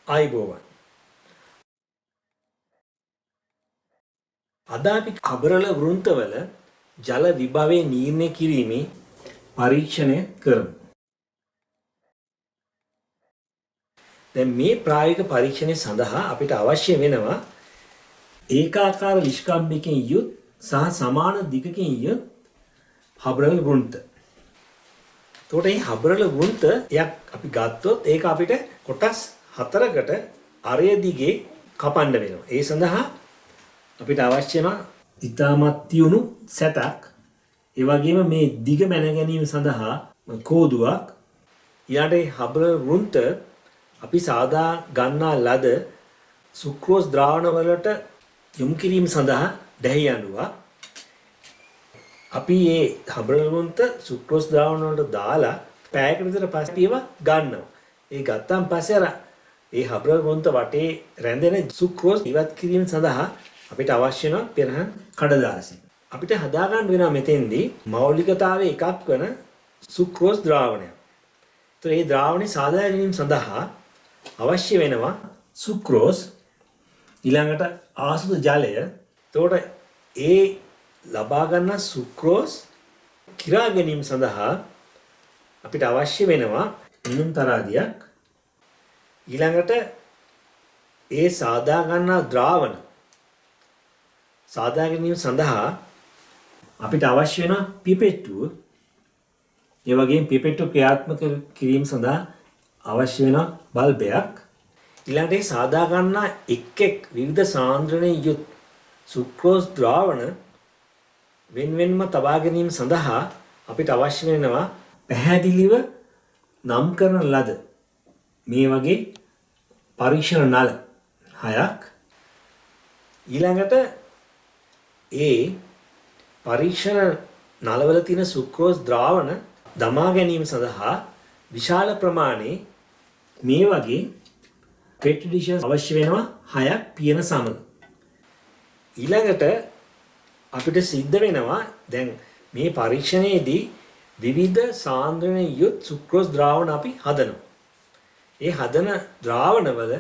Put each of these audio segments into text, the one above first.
ආයුබෝවන්. අද අපි අබරල වෘන්තවල ජල විභවය නිර්ණය කිරීමේ පරීක්ෂණය කරමු. දැන් මේ ප්‍රායෝගික පරීක්ෂණය සඳහා අපිට අවශ්‍ය වෙනවා ඒකාකාර විස්කම්භයකින් යුත් සහ සමාන දිගකින් යුත් අබරල වෘන්ත. එතකොට මේ අබරල වෘන්තයක් අපි ගත්තොත් ඒක අපිට කොටස් 4කට අරය දිගේ කපන්න වෙනවා. ඒ සඳහා අපිට අවශ්‍ය වෙන ඉතාමත් තියුණු සැතක්, ඒ වගේම මේ දිග මැන ගැනීම සඳහා කෝදුවක්, ඊළඟට හබර වෘන්ත අපි සාදා ගන්නා ලද සුක්‍රෝස් ද්‍රාවණ වලට යොමු කිරීම සඳහා දැහි අණුවක්. අපි මේ හබර වෘන්ත සුක්‍රෝස් ද්‍රාවණ වලට දාලා පැයකට විතර පස්සේ ඒවා ගන්නවා. ඒ ගත්තාන් පස්සේ අර ඒ හබර වෘන්ත වටේ රැඳෙන සුක්‍රෝස් ඉවත් කිරීම සඳහා අපිට අවශ්‍ය වෙන පෙරහන් කඩදාසි. අපිට හදා ගන්න වෙනවා මෙතෙන්දී මෞලිකතාවයේ එකක් වන සුක්‍රෝස් ද්‍රාවණය. ඒතර මේ ද්‍රාවණය සාදා ගැනීම සඳහා අවශ්‍ය වෙනවා සුක්‍රෝස්, ඊළඟට ආසුත ජලය. එතකොට ඒ ලබා ගන්න සුක්‍රෝස් කිරා ගැනීම සඳහා අපිට අවශ්‍ය වෙනවා මිනුම් තරාදියක්. ඊළඟට ඒ සාදා ගන්නා ද්‍රාවණ සාදා ගැනීම සඳහා අපිට අවශ්‍ය වෙන පිපෙට්ටුව, ඒ වගේම පිපෙට්ටුව ක්‍රියාත්මක කිරීම සඳහා අවශ්‍ය වෙන බල්බයක්. ඊළඟට ඒ සාදා ගන්නා එක් විවිධ සාන්ද්‍රණයේ යුත් සුක්‍රෝස් ද්‍රාවණ වෙන්වෙන්ම තබා ගැනීම සඳහා අපිට අවශ්‍ය වෙනවා පැහැදිලිව නම් කරන ලද මේ වගේ පරීක්ෂණ නල 6ක්. ඊළඟට ඒ පරීක්ෂණ නලවල තියෙන සුක්‍රෝස් ද්‍රාවණ දමා ගැනීම සඳහා විශාල ප්‍රමාණයේ මේ වගේ පෙට්‍රි ඩිෂස් අවශ්‍ය වෙනවා 6ක් පියන සමග. ඊළඟට අපිට සිද්ධ වෙනවා දැන් මේ පරීක්ෂණයේදී විවිධ සාන්ද්‍රණයේ යුත් සුක්‍රෝස් ද්‍රාවණ අපි හදනවා. ඒ හදන ද්‍රාවණවල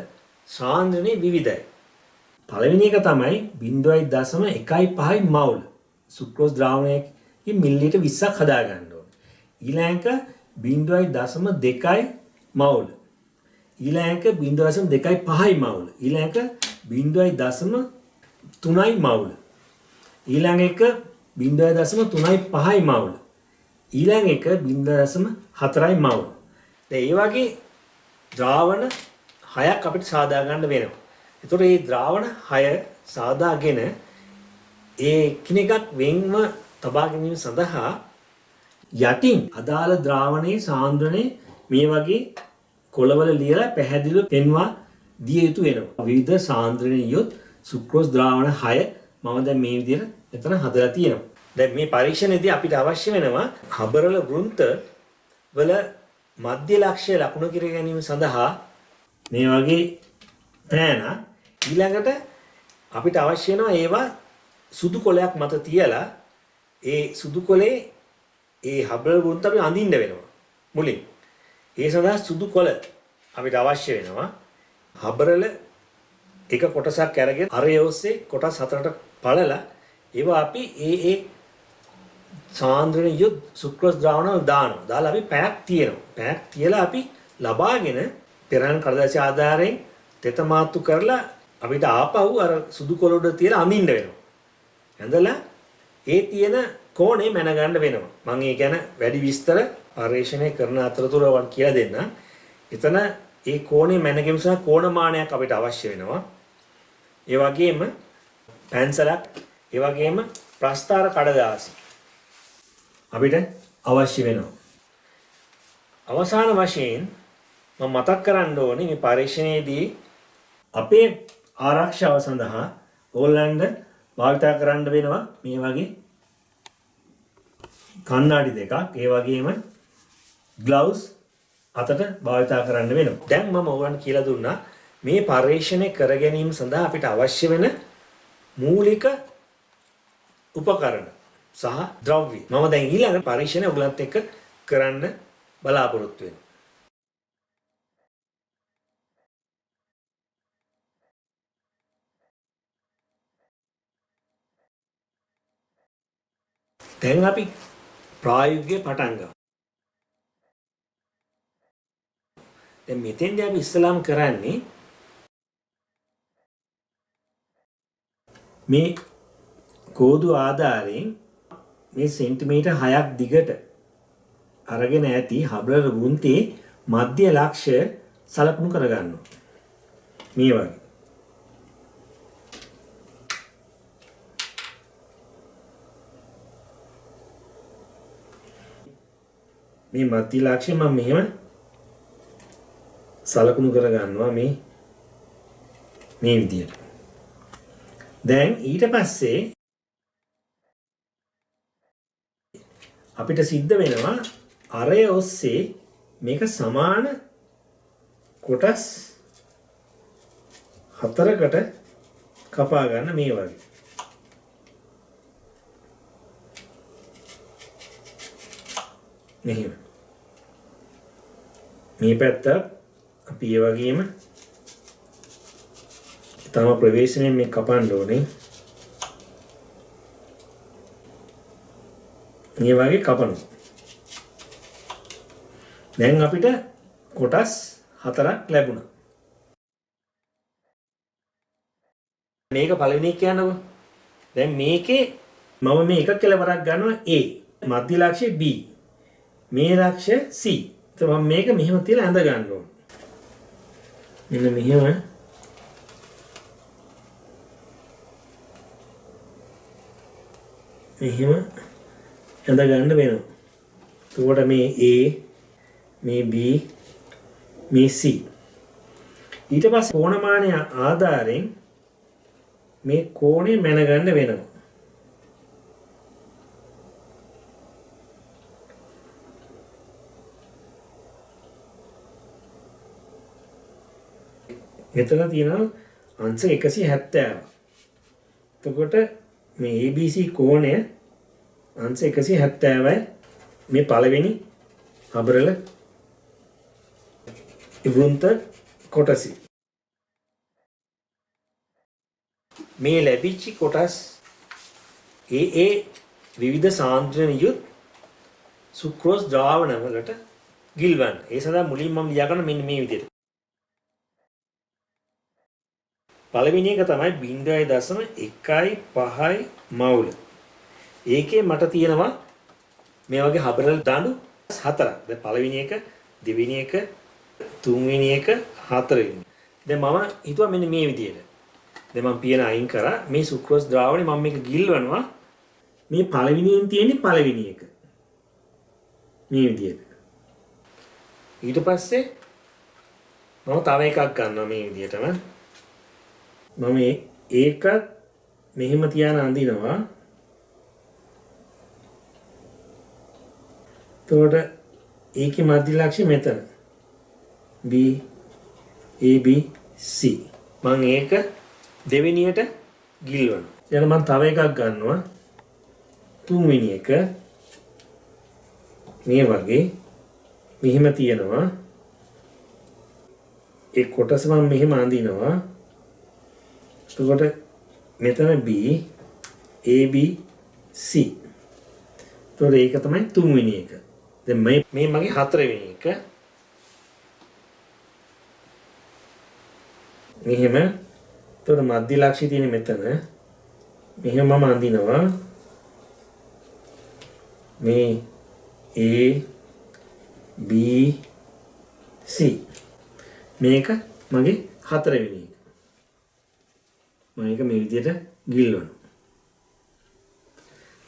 සාන්ද්‍රණය විවිධයි. පළවෙනි එක තමයි 0.15 මවුල් සුක්‍රෝස් ද්‍රාවණයකින් මිලිලීටර් 20ක් හදා ගන්න ඕනේ. ඊළඟ 0.2 මවුල්. ඊළඟ 0.25 මවුල්. ඊළඟ 0.3 මවුල්. ඊළඟ එක 0.35 මවුල්. ඊළඟ එක 0.4 මවුල්. දැන් මේ වගේ ද්‍රාවණ 6ක් අපිට සාදා ගන්න වෙනවා. එතකොට මේ ද්‍රාවණ 6 සාදාගෙන ඒ එකිනෙකක් වෙන්ව තබා ගැනීම සඳහා යටින් අදාළ ද්‍රාවණයේ සාන්ද්‍රණය මේ වගේ කොළවල ලියලා පැහැදිලිව පෙන්වා දිය යුතු වෙනවා. විවිධ සාන්ද්‍රණයේ යුත් සුක්‍රෝස් ද්‍රාවණ 6 මම දැන් මේ විදිහට එතන හදලා තියෙනවා. දැන් මේ පරීක්ෂණයේදී අපිට අවශ්‍ය වෙනවා හබරල වෘන්ත වල මධ්‍ය ලක්ෂ්‍ය ලකුණු කර ගැනීම සඳහා මේ වගේ පෑන. ඊළඟට අපිට අවශ්‍ය වෙනවා ඒවා සුදු කොලයක් මත තියලා ඒ සුදු කොලේ ඒ හබරල වෘන්ත අපි අඳින්න වෙනවා මුලින්. ඒ සඳහා සුදු කොල අපිට අවශ්‍ය වෙනවා. හබරල එක කොටසක් අරගෙන අරය ඔස්සේ කොටස් 4කට පළලා ඒවා අපි ඒ සාන්ද්‍රණ යුත් සුක්‍රෝස් ද්‍රාවණ වල දානවා. දාලා අපි පැයක් තියනවා. පැයක් තියලා අපි ලබාගෙන පෙරහන් කඩදාසි ආධාරයෙන් තෙත මාතු කරලා අපිට ආපහු අර සුදු කොළ උඩ තියලා අඳින්න වෙනවා. ඇඳලා ඒ තියෙන කෝණය මැන ගන්න වෙනවා. මම ඒ ගැන වැඩි විස්තර පරීක්ෂණය කරන අතරතුර වන් කියලා දෙන්නම්. එතන ඒ කෝණය මැන ගැනීම සඳහා කෝණමානයක් අපිට අවශ්‍ය වෙනවා. ඒ වගේම පැන්සලක්, ඒ වගේම ප්‍රස්ථාර කඩදාසි අපිට අවශ්‍ය වෙනවා. අවසාන වශයෙන් මම මතක් කරන්න ඕනේ මේ පරීක්ෂණයේදී අපේ ආරක්ෂාව සඳහා ඕගොල්ලන්ට භාවිත කරන්න වෙනවා මේ වගේ කණ්ණාඩි දෙකක්. ඒ වගේම ග්ලව්ස් අතට භාවිත කරන්න වෙනවා. දැන් මම ඕගොල්ලන්ට කියලා දුන්නා මේ පරීක්ෂණය කර ගැනීම සඳහා අපිට අවශ්‍ය වෙන මූලික උපකරණ සහ ද්‍රව්‍ය. මම දැන් ඊළඟ පරීක්ෂණය ඔයගලන්ට එක්ක කරන්න බලාපොරොත්තු වෙනවා. දැන් අපි ප්‍රායෝගිකව පටන් ගමු. දැන් මෙතෙන්දී අපි ඉස්සලාම් කරන්නේ මේ කෝදු ආධාරයෙන් මේ සෙන්ටිමීටර් 6ක් දිගට අරගෙන ඇති හබ්ලර් වුන්තේ මධ්‍ය ලක්ෂ්‍ය සලකුණු කරගන්නවා. මේ වගේ. මේ මධ්‍ය ලක්ෂ්‍ය මම මෙහෙම සලකුණු කරගන්නවා මේ විදියට. දැන් ඊට පස්සේ අපිට සිද්ධ වෙනවා අරය ඔස්සේ මේක සමාන කොටස් 4කට කපා ගන්න මේ වගේ. මෙහෙම. මේ පැත්ත අපි ඒ වගේම තම ප්‍රවේශමෙන් මේ කපන්න ඕනේ. මේ වගේ කපනවා. දැන් අපිට කොටස් 4ක් ලැබුණා. මේක පළවෙනි එක කියනකො. දැන් මේකේ මම මේ එක කෙලවරක් ගන්නවා A. මධ්‍ය ලක්ෂ්‍ය B. මේ ලක්ෂ්‍ය C. එතකොට මම මේක මෙහෙම තියලා ඇඳ ගන්න ඕනේ. මෙන්න මෙහෙම ඇඳ ගන්න වෙනවා. එතකොට මේ A, මේ B, මේ C. ඊට පස්සේ කෝණමානය ආධාරයෙන් මේ කෝණය මැන ගන්න වෙනවා. මෙතන තියෙනවා අංශ 170. එතකොට මේ ABC කෝණය අංශ 170යි මේ පළවෙනි හබරල වෘන්ත කොටස. මේ ලැබිච්ච කොටස් ඒ විවිධ සාන්ද්‍රණ යුත් සුක්‍රෝස් ද්‍රාවණ වලට ගිල්වන්න. ඒ සඳහා මුලින්ම මම ලියා ගන්න මෙන්න මේ විදිහට. පළවෙනි එක තමයි 0.15 මවුල. ඒකේ මට තියෙනවා මේ වගේ හබරල් දඬු 4ක්. දැන් පළවෙනි එක, දෙවෙනි එක, තුන්වෙනි එක, හතරවෙනි. දැන් මම හිතුවා මෙන්න මේ විදිහට. දැන් මම පියන අයින් කරා. මේ සුක්‍රෝස් ද්‍රාවණය මම මේක ගිල්වනවා. මේ පළවෙනියෙන් තියෙන්නේ පළවෙනි එක. මේ විදිහට. ඊට පස්සේ මම තව එකක් ගන්නවා මේ විදිහටම. මම ඒකත් මෙහෙම තියාන අඳිනවා. එතකොට ඒකේ මධ්‍ය ලක්ෂ්‍ය මෙතන. B A B C. මම ඒක දෙවෙනියට ගිල්වනවා. ඊට මම තව එකක් ගන්නවා. තුන්වෙනි එක මේ වගේ මෙහෙම තියනවා. ඒ කොටස මම මෙහෙම අඳිනවා. එතකොට මෙතන B A B C. එතකොට ඒක තමයි තුන්වෙනි එක. දැන් මේ මගේ හතරවෙනි එක. මෙහෙම. එතකොට මධ්‍ය ලක්ෂ්‍ය තියෙන මෙතන. මෙහෙම මම අඳිනවා. මේ A B C. මේක මගේ හතරවෙනි එක. මම මේක මේ විදිහට ගිල්වනවා.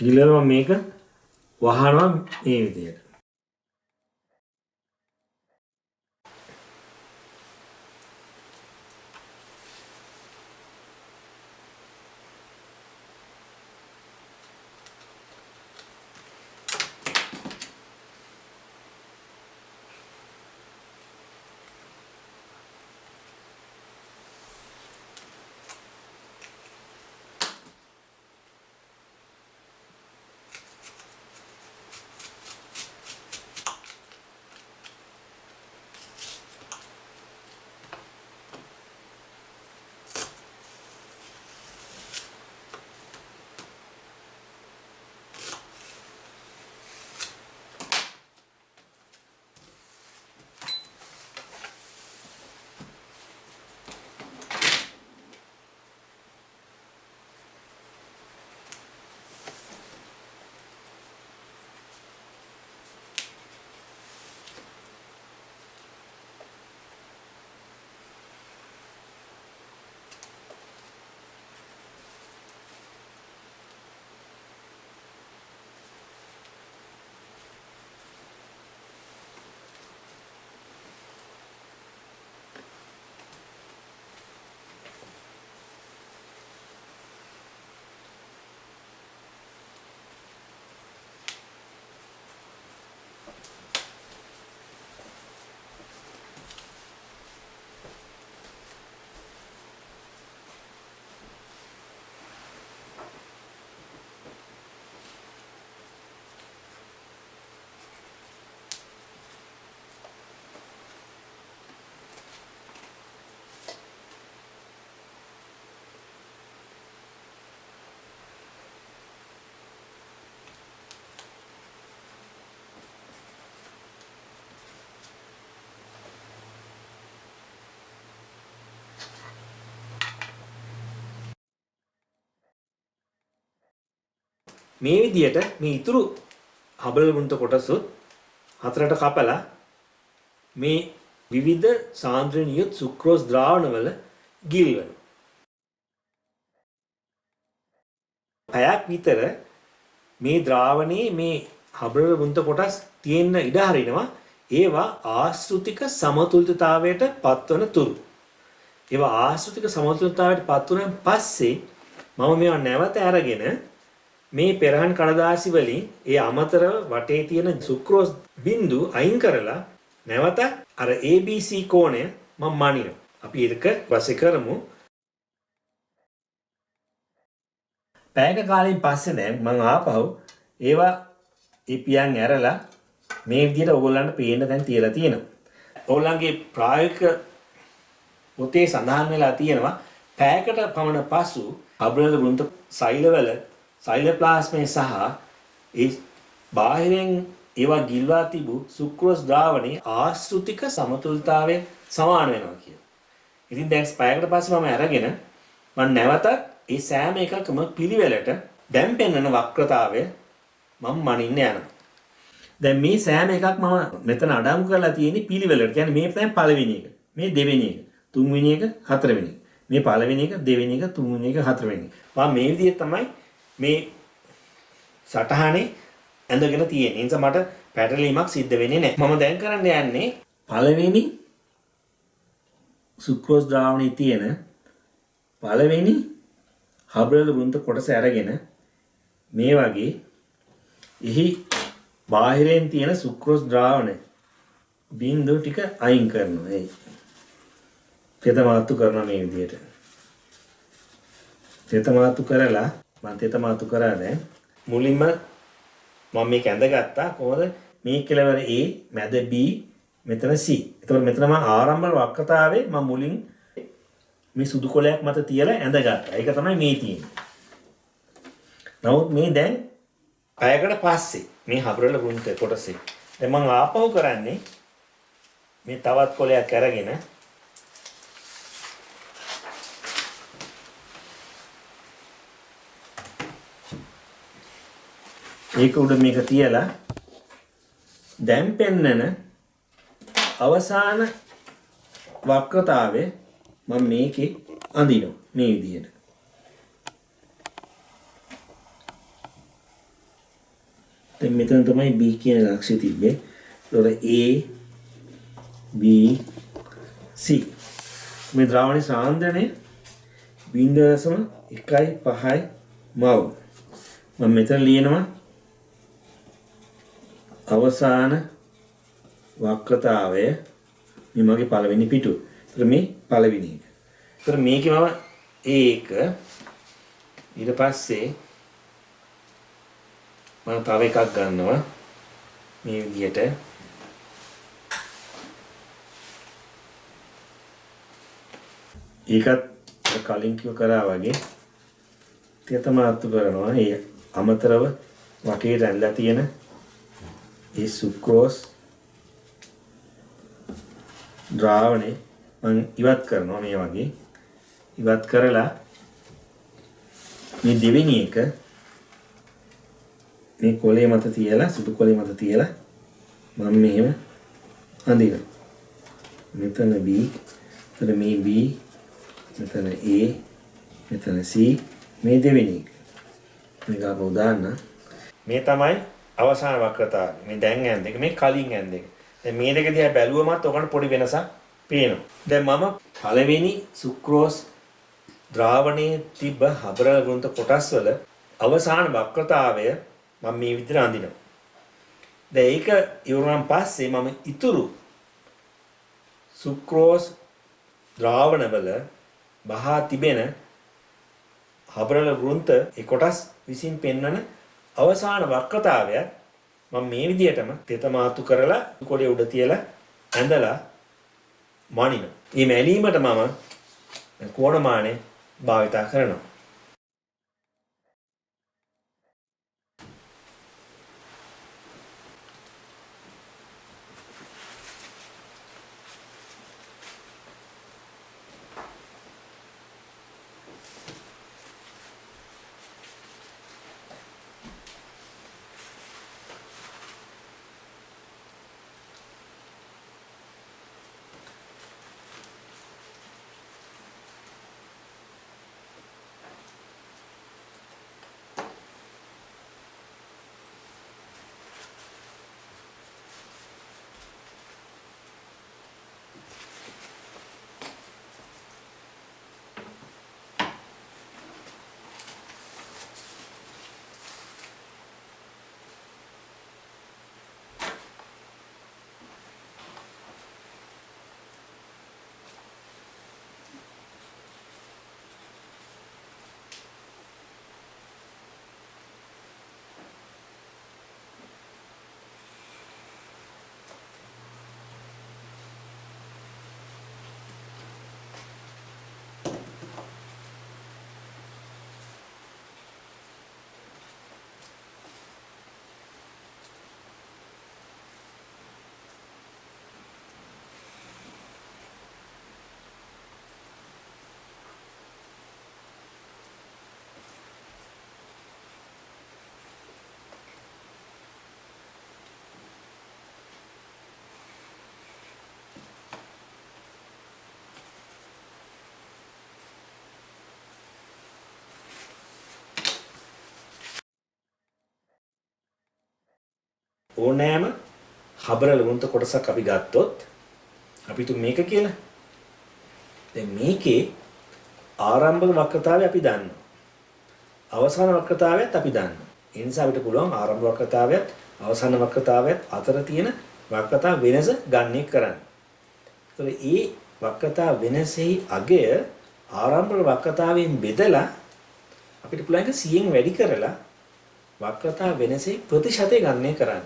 ගිල්වනවා මේක වහනවා මේ විදිහට. මේ විදියට මේ ඉතුරු හබල් වෘන්ත කොටසුත් හතරට කපලා මේ විවිධ සාන්ද්‍රණ යුත් සුක්‍රෝස් ද්‍රාවණවල ගිල්වන. පැයක් විතර මේ ද්‍රාවණයේ මේ හබල් වෘන්ත කොටස් තියෙන්න ඉඩ හරිනවා. ඒවා ආශ්‍රිතික සමතුලිතතාවයට පත්වන තුරු. ඒවා ආශ්‍රිතික සමතුලිතතාවයට පත් වුණාන් පස්සේ මම මේවා නැවත අරගෙන මේ පෙරහන් කඩදාසි වලින් ඒ අමතරව වටේ තියෙන සුක්‍රෝස් බිඳු අයින් කරලා නැවත අර ABC කෝණය මම මනිනවා. අපි ඒක පස්සේ කරමු. පැයක කාලෙකින් පස්සේ දැන් මම ආපහු ඒවා ඒ පියන් ඇරලා මේ විදිහට ඕගොල්ලන්ට පේන්න දැන් තියලා තියෙනවා. ඕගොල්ලන්ගේ ප්‍රායෝගික පොතේ සඳහන් වෙලා තියෙනවා පැයකට පමණ පසු හබල් වෘන්ත සෛලවල සෛලප්ලාස්මේ සහ ඒ බාහිරින් ඒවා ගිල්වා තිබු සුක්‍රෝස් ද්‍රාවණයේ ආශ්‍රිතික සමතුලිතතාවය සමාන වෙනවා කියලා. ඉතින් දැන් පැයකට පස්සේ මම අරගෙන මම නැවතත් ඒ සෑම එකකම පිළිවෙලට දැන් පෙන්වන වක්‍රතාවය මම මනින්න යනවා. දැන් මේ සෑම එකක් මම මෙතන අඩංගු කරලා තියෙන්නේ පිළිවෙලට. කියන්නේ මේ තමයි පළවෙනි එක. මේ දෙවෙනි එක. තුන්වෙනි එක, හතරවෙනි එක. මේ පළවෙනි එක, දෙවෙනි එක, තුන්වෙනි එක, හතරවෙනි එක. මම මේ විදිහට තමයි මේ සටහනේ ඇඳගෙන තියෙන්නේ. ඒ නිසා මට පැටලීමක් සිද්ධ වෙන්නේ නැහැ. මම දැන් කරන්න යන්නේ පළවෙනි සුක්‍රෝස් ද්‍රාවණයේ තියෙන පළවෙනි හබල් වෘන්ත කොටස අරගෙන මේ වගේ එහි බාහිරෙන් තියෙන සුක්‍රෝස් ද්‍රාවණය බිඳු ටික අයින් කරනවා. ඒ තෙත මාතු කරනවා මේ විදිහට. තෙත මාතු කරලා මම තෙත මාතු කරා දැන් මුලින්ම මම මේක ඇඳගත්තා. කොහොමද? මේ කෙලවර A, මැද B, මෙතන C. එතකොට මෙතන මම ආරම්භ වක්‍රතාවේ මම මුලින් මේ සුදු කොලයක් මත තියලා ඇඳගත්තා. ඒක තමයි මේ තියෙන්නේ. නමුත් මේ දැන් පැයකට පස්සේ මේ හබරල වෘන්ත කොටසේ දැන් මම ආපහු කරන්නේ මේ තවත් කොලයක් අරගෙන ඒක උඩ මේක තියලා දැන් පෙන්නන අවසාන වක්‍රතාවය මම මේකේ අඳිනවා මේ විදිහට. දැන් මෙතන තමයි B කියන ලක්ෂ්‍ය තිබ්බේ. ඒතකොට A B C මේ ද්‍රාවණි සාන්ද්‍රණය 0.15 මව්. මම මෙතන ලියනවා අවසාන වක්‍රතාවය මේ මගේ පළවෙනි පිටුව. ඒතර මේ පළවෙනි එක. ඒතර මේකේ මම A1 ඊට පස්සේ මම තව එකක් ගන්නවා මේ විදිහට. ඒකත් කලින් කිව්ව කරා වගේ තෙත මාතු කරනවා. ඒ අමතරව වටේට ඇඳලා තියෙන ඒ සුක්‍රෝස් ද්‍රාවණය මම ඉවත් කරනවා මේ වගේ. ඉවත් කරලා මේ දෙවෙනි එක මේ කොලේ මත තියලා සුදු කොලේ මත තියලා මම මෙහෙම අඳිනවා. මෙතන B, මෙතන මේ B, මෙතන A, මෙතන C, මේ දෙවෙනි එක. මේක අපෝ දාන්න. මේ තමයි අවසාන වක්‍රතාවය. මේ දැන් ඇඳ එක, මේ කලින් ඇඳ එක. දැන් මේ දෙක දිහා බැලුවමත් ඔකට පොඩි වෙනසක් පේනවා. දැන් මම පළවෙනි සුක්‍රෝස් ද්‍රාවණයේ තිබ්බ හබරල වෘන්ත කොටස් වල අවසාන වක්‍රතාවය මම මේ විදිහට අඳිනවා. දැන් ඒක ඉවරනම් පස්සේ මම ඉතුරු සුක්‍රෝස් ද්‍රාවණවල බහා තිබෙන හබරල වෘන්ත ඒ කොටස් විසින් පෙන්වන අවසාන වක්‍රතාවය මම මේ විදිහටම තෙත මාතු කරලා කොලේ උඩ තියලා ඇඳලා මනිනවා. මේ මැලීමට මම කෝණමානය භාවිතා කරනවා. ඕනෑම හබරල වෘන්ත කොටසක් අපි ගත්තොත් අපි තු මේක කියලා. දැන් මේකේ ආරම්භක වක්‍රතාවය අපි දන්නවා. අවසාන වක්‍රතාවයත් අපි දන්නවා. ඒ නිසා අපිට පුළුවන් ආරම්භ වක්‍රතාවයත් අවසාන වක්‍රතාවයත් අතර තියෙන වක්‍රතා වෙනස ගණනය කරන්න. ඒතර ඒ වක්‍රතා වෙනසෙහි අගය ආරම්භක වක්‍රතාවයෙන් බෙදලා අපිට පුළුවන් 100න් වැඩි කරලා වක්‍රතා වෙනසේ ප්‍රතිශතය ගණනය කරන්න.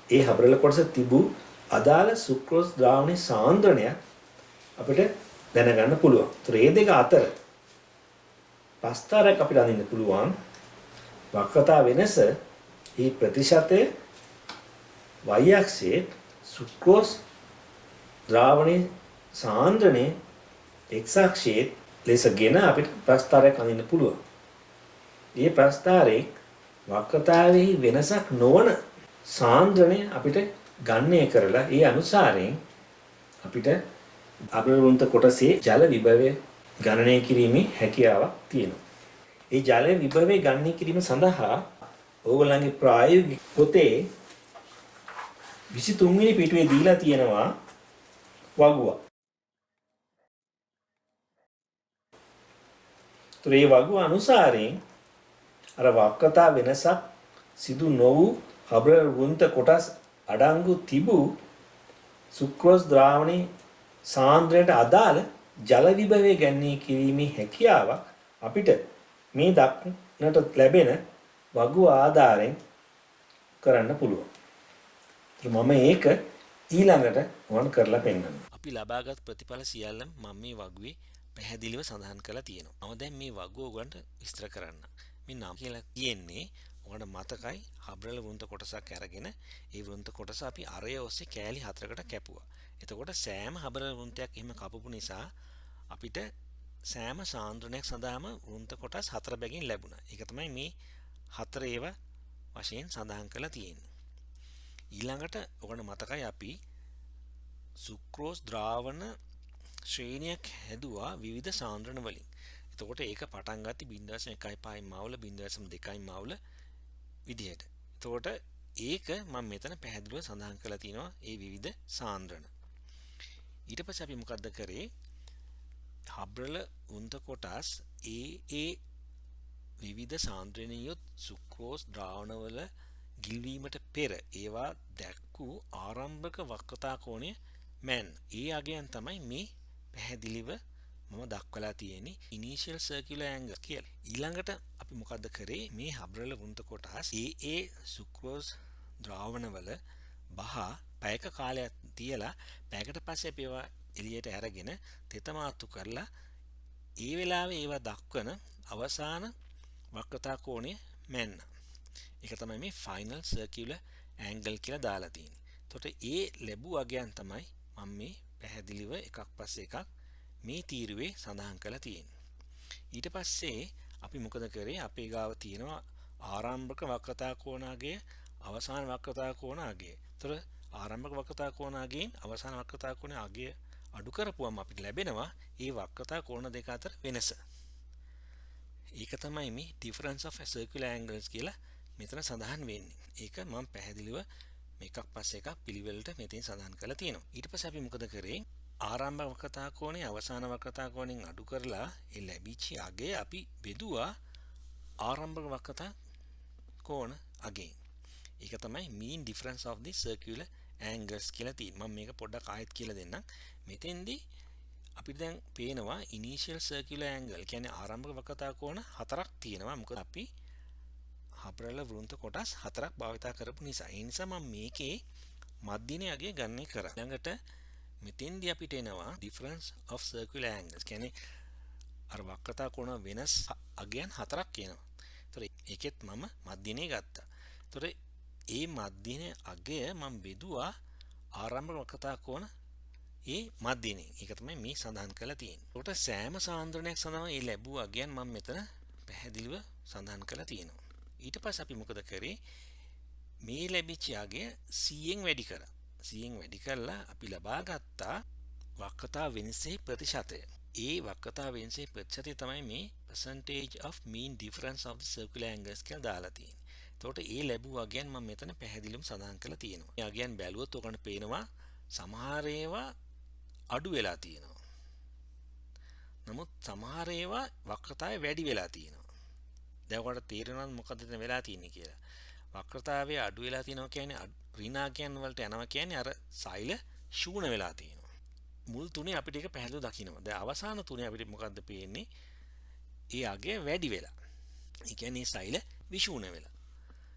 ඒ හබරල කොටස තිබූ අදාළ සුක්‍රෝස් ද්‍රාවණයේ සාන්ද්‍රණය අපිට දැනගන්න පුළුවන්. ඒතර මේ දෙක අතර පස්තරයක් අපිට අඳින්න පුළුවන්. වක්‍රතා වෙනස මේ ප්‍රතිශතය y අක්ෂයේ සුක්‍රෝස් ද්‍රාවණයේ සාන්ද්‍රණය x අක්ෂයේ ලෙසගෙන අපිට ප්‍රස්ථාරයක් අඳින්න පුළුවන්. මේ ප්‍රස්ථාරයේ වක්‍රතාවයේ වෙනසක් නොවන සාන්ද්‍රණය අපිට ගණනය කරලා ඒ අනුසාරයෙන් අපිට අබ්‍රවෘන්ත කොටසේ ජල විභවය ගණනය කිරීමේ හැකියාවක් තියෙනවා. ඒ ජල විභවය ගණනය කිරීම සඳහා ඕගොල්ලන්ගේ ප්‍රායෝගික පොතේ 23 වෙනි පිටුවේ දීලා තියෙනවා වගුවක්. ඒ වගුව අනුසාරයෙන් අර වක්‍රතා වෙනසක් සිදු නොවූ හබරල වෘන්ත කොටස් අඩංගු තිබූ සුක්‍රෝස් ද්‍රාවණයේ සාන්ද්‍රණයට අදාළ ජල විභවය ගණනය කිරීමේ හැකියාවක් අපිට මේ දක්නට ලැබෙන වගුව ආධාරයෙන් කරන්න පුළුවන්. මම ඒක ඊළඟට ඕන කරලා පෙන්නනවා. අපි ලබාගත් ප්‍රතිඵල සියල්ලම මම මේ වගුවේ පැහැදිලිව සඳහන් කරලා තියෙනවා. මම දැන් මේ වගුව ඔයගලන්ට විස්තර කරන්න. මේ නම් කියලා කියන්නේ ඔයාලට මතකයි හබරල වෘන්ත කොටසක් අරගෙන ඒ වෘන්ත කොටස අපි අරය ඔස්සේ කෑලි 4කට කැපුවා. එතකොට සෑම හබරල වෘන්තයක් එහෙම කපපු නිසා අපිට සෑම සාන්ද්‍රණයක් සඳහාම වෘන්ත කොටස් 4 බැගින් ලැබුණා. ඒක තමයි මේ 4 ඒවා වශයෙන් සඳහන් කරලා තියෙන්නේ. ඊළඟට ඔයාලට මතකයි අපි සුක්‍රෝස් ද්‍රාවණ ශ්‍රේණියක් හැදුවා විවිධ සාන්ද්‍රණ වලින්. එතකොට ඒක පටන් ගත්තී 0.15 මවුල 0.2 මවුල විදිහට. එතකොට ඒක මම මෙතන පැහැදිලිව සඳහන් කරලා තියෙනවා ඒ විවිධ සාන්ද්‍රණ. ඊට පස්සේ අපි මොකද්ද කරේ? හබ්‍රල වෘන්ත කොටස් ඒ විවිධ සාන්ද්‍රණියොත් සුක්‍රෝස් ද්‍රාවණවල ගිල්වීමට පෙර ඒවා දැක්වූ ආරම්භක වක්‍රතා කෝණය මැන්. ඒ අගයන් තමයි මේ පැහැදිලිව මම දක්වලා තියෙන්නේ ඉනිෂියල් සර්කියුලර් ඇන්ගල් කියලා. ඊළඟට අපි මොකද්ද කරේ? මේ හබ්‍රල වෘන්ත කොටස් ඒ සුක්‍රෝස් ද්‍රාවණවල බහ පැයක කාලයක් තියලා පැයකට පස්සේ අපි ඒවා එළියට අරගෙන තෙතමාතු කරලා ඒ වෙලාවේ ඒවා දක්වන අවසාන වක්‍රතා කෝණය මැන්න. ඒක තමයි මේ ෆයිනල් සර්කියුලර් ඇන්ගල් කියලා දාලා තියෙන්නේ. එතකොට ඒ ලැබුව අගයන් තමයි මම මේ පැහැදිලිව එකක් පස්සේ එකක් මේ තීරුවේ සඳහන් කරලා තියෙන්නේ. ඊට පස්සේ අපි මොකද කරේ? අපේ ගාව තියෙනවා ආරම්භක වක්‍රතා කෝණ අගය, අවසාන වක්‍රතා කෝණ අගය. එතකොට ආරම්භක වක්‍රතා කෝණ අගයෙන් අවසාන වක්‍රතා කෝණ අගය අඩු කරපුවම අපිට ලැබෙනවා මේ වක්‍රතා කෝණ දෙක අතර වෙනස. ඒක තමයි මේ difference of circular angles කියලා මෙතන සඳහන් වෙන්නේ. ඒක මම පැහැදිලිව මේකක් පස්සේ එකක් පිළිවෙලට මෙතෙන් සඳහන් කරලා තියෙනවා. ඊට පස්සේ අපි මොකද කරේ? ආරම්භක වක්‍රතා කෝණය අවසාන වක්‍රතා කෝණයෙන් අඩු කරලා ඒ ලැබිච්ච අගය අපි බෙදුවා ආරම්භක වක්‍රතා කෝණ අගයෙන්. ඒක තමයි mean difference of the circular angles කියලා තියෙන්නේ. මම මේක පොඩ්ඩක් ආයෙත් කියලා දෙන්නම්. මෙතෙන්දී අපිට දැන් පේනවා initial circular angle කියන්නේ ආරම්භක වක්‍රතා කෝණ 4ක් තියෙනවා. මොකද අපි හබ්‍රල වෘන්ත කොටස් 4ක් භාවිත කරපු නිසා. ඒ නිසා මම මේකේ මධ්‍යමයේ අගය ගණනය කරා. ළඟට මෙතෙන්දී අපිට එනවා difference of circular angles කියන්නේ අර වක්‍රතා කෝණ වෙනස් අගයන් 4ක් කියනවා. ඒතර ඒකෙත් මම මධ්‍යමයේ ගත්තා. ඒතර ඒ මධ්‍යමයේ අගය මම බෙදුවා ආරම්භක වක්‍රතා කෝණ ඒ මධ්‍යමයේ. ඒක තමයි මේ සඳහන් කරලා තියෙන්නේ. ඒකට සෑම සාන්ද්‍රණයක් සඳහා මේ ලැබුව අගයන් මම මෙතන පැහැදිලිව සඳහන් කරලා තියෙනවා. ඊට පස්සේ අපි මොකද කරේ? මේ ලැබිච්ච අගය 100න් වැඩි කරා. 100න් වැඩි කරලා අපි ලබා ගත්තා වක්‍රතා වෙනසේ ප්‍රතිශතය. ඒ වක්‍රතා වෙනසේ ප්‍රතිශතය තමයි මේ percentage of mean difference of the circular angles කියලා දාලා තියෙන්නේ. එතකොට ඒ ලැබූ අගයන් මම මෙතන පැහැදිලිවම සඳහන් කරලා තියෙනවා. මේ අගයන් බැලුවොත් ඔයගොල්ලන්ට පේනවා සමහර ඒවා අඩු වෙලා තියෙනවා. නමුත් සමහර ඒවා වක්‍රතාවය වැඩි වෙලා තියෙනවා. දැන් ඔයාලට තේරෙනවද මොකද එතන වෙලා තියෙන්නේ කියලා? වක්‍රතාවය අඩු වෙලා තියෙනවා කියන්නේ ඍණාගයන් වලට යනවා කියන්නේ අර සෛල ශූන්‍ය වෙලා තියෙනවා. මුල් තුනේ අපිට ඒක පැහැදිලිව දකින්න. දැන් අවසාන තුනේ අපිට මොකද්ද පේන්නේ? ඒ අගය වැඩි වෙලා. ඒ කියන්නේ සෛල විශූන්‍ය වෙලා.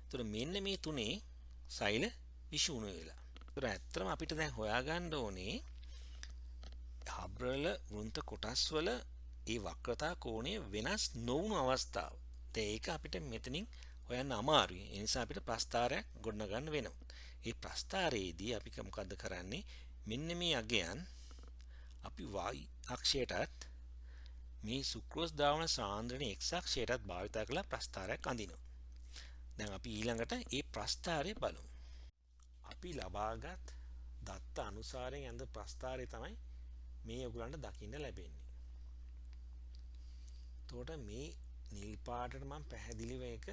ඒතර මෙන්න මේ තුනේ සෛල විශූන්‍ය වෙලා. ඒතර ඇත්තටම අපිට දැන් හොයාගන්න ඕනේ හබ්‍රල වෘන්ත කොටස් වල ඒ වක්‍රතා කෝණය වෙනස් නොවුණු අවස්ථාව. දැන් ඒක අපිට මෙතනින් හොයන්න අමාරුයි. ඒ නිසා අපිට ප්‍රස්ථාරයක් ගොඩනගන්න වෙනවා. ඒ ප්‍රස්ථාරයේදී අපි මොකද්ද කරන්නේ? මෙන්න මේ අගයන් අපි y අක්ෂයටත් මේ සුක්‍රෝස් ද්‍රාවණ සාන්ද්‍රණයේ x අක්ෂයටත් භාවිත කරලා ප්‍රස්ථාරයක් අඳිනවා. දැන් අපි ඊළඟට ඒ ප්‍රස්ථාරය බලමු. අපි ලබාගත් දත්ත අනුසාරයෙන් ඇඳ ප්‍රස්ථාරය තමයි මේ ඔයගලන්ට දකින්න ලැබෙන්නේ. එතකොට මේ නිල් පාටට මම පැහැදිලිව ඒක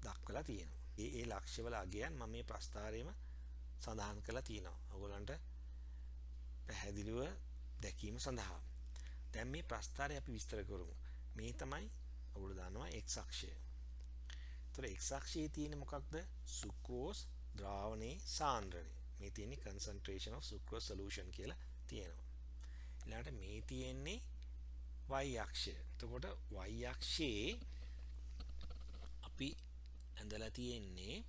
දක්වලා තියෙනවා. ඒ ලක්ෂ්‍යවල අගයන් මම මේ ප්‍රස්ථාරයේම සඳහන් කරලා තියෙනවා. ඔයගලන්ට පැහැදිලිව දැකීම සඳහා. දැන් මේ ප්‍රස්ථාරය අපි විස්තර කරමු. මේ තමයි ඔයගොල්ලෝ දන්නවා x අක්ෂය. ඒතර x අක්ෂයේ තියෙන මොකක්ද? සුක්‍රෝස් ද්‍රාවණයේ සාන්ද්‍රණය. මේ තියෙන්නේ concentration of sucrose solution කියලා තියෙනවා. ඊළඟට මේ තියෙන්නේ y අක්ෂය. එතකොට y අක්ෂයේ අපි ඇඳලා තියෙන්නේ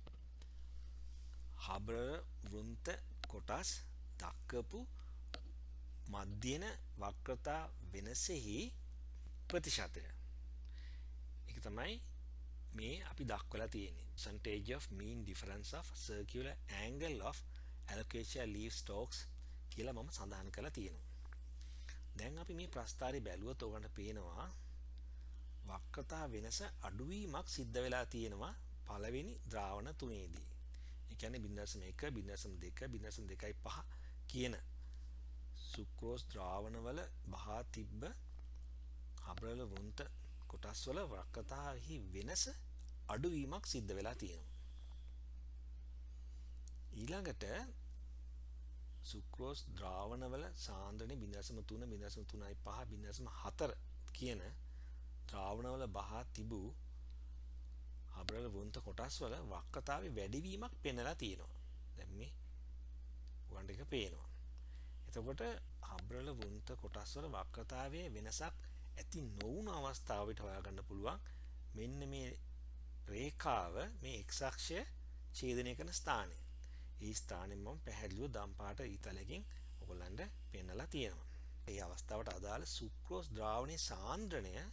හබ්‍රල වෘන්ත කොටස් දක්වපු මධ්‍යන වක්‍රතා වෙනසෙහි ප්‍රතිශතය. ඒක තමයි මේ අපි දක්වලා තියෙන්නේ. percentage of mean difference of circular angle of alocasia leaf stalks කියලා මම සඳහන් කරලා තියෙනවා. දැන් අපි මේ ප්‍රස්ථාරය බැලුවොත් ඔයගොල්ලන්ට පේනවා වක්‍රතා වෙනස අඩුවීමක් සිද්ධ වෙලා තියෙනවා පළවෙනි ද්‍රාවණ තුනේදී. ඒ කියන්නේ 0.1 0.2 0.25 කියන සුක්‍රෝස් ද්‍රාවණවල බහා තිබ්බ හබ්‍රල වෘන්ත කොටස් වල වක්‍රතාවෙහි වෙනස අඩුවීමක් සිද්ධ වෙලා තියෙනවා. ඊළඟට සුක්‍රෝස් ද්‍රාවණවල සාන්ද්‍රණය 0.3 0.35 0.4 කියන ද්‍රාවණවල බහා තිබූ හබ්‍රල වෘන්ත කොටස් වල වක්‍රතාවේ වැඩිවීමක් පෙන්වලා තියෙනවා. දැන් මේ උගන්ට එක පේනවා. එතකොට හබ්‍රල වෘන්ත කොටස් වල වක්‍රතාවයේ වෙනසක් ඇති නොවුණු අවස්ථාවට හොයාගන්න පුළුවන් මෙන්න මේ රේඛාව මේ x අක්ෂය ඡේදනය කරන ස්ථානය. ඒ ස්ථානෙන් මම පැහැදිලිව දම් පාට ඊතලකින් ඔයගොල්ලන්ට පෙන්නලා තියෙනවා. ඒ අවස්ථාවට අදාළ සුක්‍රෝස් ද්‍රාවණයේ සාන්ද්‍රණය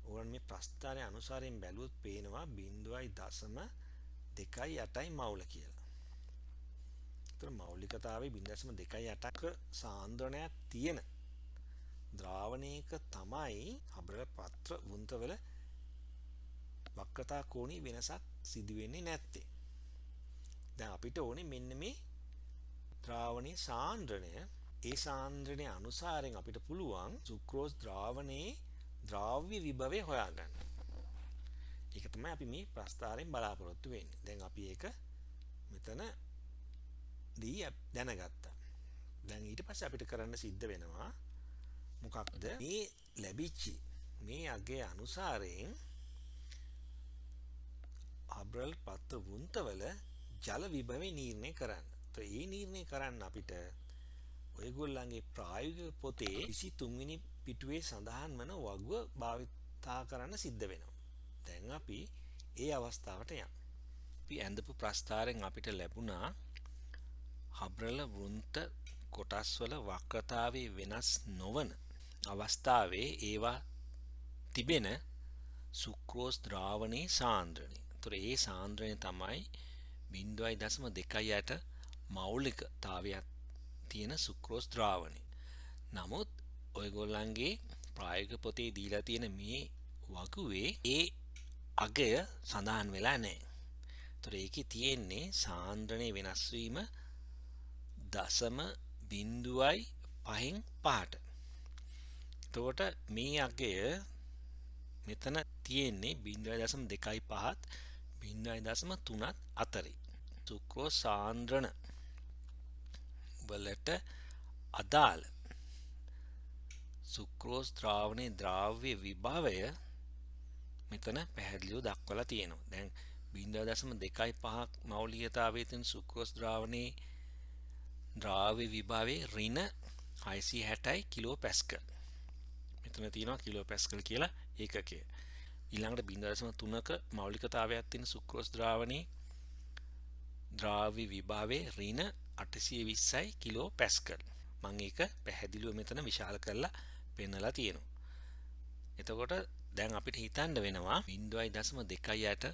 ඕන මේ ප්‍රස්ථාරය අනුසාරයෙන් බැලුවොත් පේනවා 0.28යි මවුල කියලා. ඒතර මෞලිකතාවයේ 0.28ක සාන්ද්‍රණයක් තියෙන ද්‍රාවණයක තමයි හබ්‍රල පත්‍ර වෘන්තවල වක්‍රතා කෝණී වෙනසක් සිදු වෙන්නේ නැත්තේ. දැන් අපිට ඕනේ මෙන්න මේ ද්‍රාවණයේ සාන්ද්‍රණය. ඒ සාන්ද්‍රණය අනුසාරයෙන් අපිට පුළුවන් සුක්‍රෝස් ද්‍රාවණයේ ද්‍රාව්‍ය විභවය හොයාගන්න. ඒක තමයි අපි මේ ප්‍රස්ථාරයෙන් බලාපොරොත්තු වෙන්නේ. දැන් අපි ඒක මෙතන දී දැනගත්තා. දැන් ඊට පස්සේ අපිට කරන්න සිද්ධ වෙනවා මොකක්ද? මේ ලැබිච්ච මේ අගයේ අනුසාරයෙන් හබ්‍රල පත්‍ර වෘන්තවල ජල විභවය නිර්ණය කරන්න. તો ඒ නිර්ණය කරන්න අපිට ඔයගොල්ලන්ගේ ප්‍රායෝගික පොතේ 23 වෙනි පිටුවේ සඳහන් වන වගුව භාවිතා කරන්න සිද්ධ වෙනවා. දැන් අපි ඒ අවස්ථාවට යමු. අපි ඇඳපු ප්‍රස්ථාරයෙන් අපිට ලැබුණා හබ්‍රල වෘන්ත කොටස්වල වක්‍රතාවේ වෙනස් නොවන අවස්ථාවේ ඒවා තිබෙන සුක්‍රෝස් ද්‍රාවණයේ සාන්ද්‍රණය. ඒතර ඒ සාන්ද්‍රණය තමයි 0.28 මෞලිකතාවයක් තියෙන සුක්‍රෝස් ද්‍රාවණය. නමුත් ඔයගොල්ලන්ගේ ප්‍රායෝගික පොතේ දීලා තියෙන මේ වගුවේ ඒ අගය සඳහන් වෙලා නැහැ. ඒතර ඒකේ තියෙන්නේ සාන්ද්‍රණයේ වෙනස් වීම 0.5ට. එතකොට මේ අගය මෙතන තියෙන්නේ 0.25ත් 0.3ත් අතරේ. සුක්‍රෝස් සාන්ද්‍රණ වලට අදාළ සුක්‍රෝස් ද්‍රාවණයේ ද්‍රාව්‍ය විභවය මෙතන පැහැදිලිව දක්වලා තියෙනවා. දැන් 0.25ක් මෞලිකතාවයේ තියෙන සුක්‍රෝස් ද්‍රාවණයේ ද්‍රාව්‍ය විභවයේ ඍණ 660 කිලෝ පැස්කල්. මෙතන තියෙනවා කිලෝ පැස්කල් කියලා ඒකකය. ඊළඟට 0.3ක මෞලිකතාවයක් තියෙන සුක්‍රෝස් ද්‍රාවණයේ ද්‍රාව්‍ය විභවයේ ඍණ 820යි කිලෝ පැස්කල්. මම ඒක පැහැදිලිව මෙතන විශාල කරලා පෙන්නලා තියෙනවා. එතකොට දැන් අපිට හිතන්න වෙනවා 0.28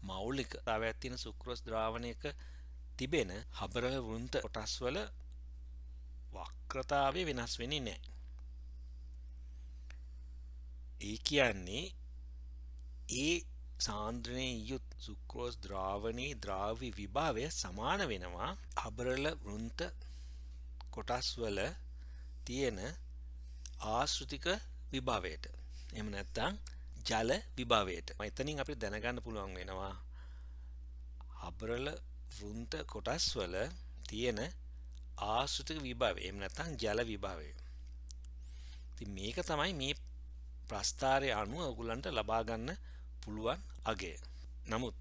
මෞලිකතාවයක් තියෙන සුක්‍රෝස් ද්‍රාවණයක තිබෙන හබරල වෘන්ත කොටස් වල වක්‍රතාවය වෙනස් වෙන්නේ නැහැ. ඒ කියන්නේ ඒ සාන්ද්‍රණයේ යුත් සුක්‍රෝස් ද්‍රාවණයේ ද්‍රාව්‍ය විභවය සමාන වෙනවා හබරල වෘන්ත කොටස් වල තියෙන ආශ්‍රිතික විභවයට. එහෙම නැත්නම් ජල විභවයට. එතනින් අපිට දැනගන්න පුළුවන් වෙනවා හබරල වෘන්ත කොටස් වල තියෙන ආශ්‍රිතික විභවය. එහෙම නැත්නම් ජල විභවය. ඉතින් මේක තමයි මේ ප්‍රස්ථාරයේ අනුව ඔයගලන්ට ලබා ගන්න පුළුවන් අගය. නමුත්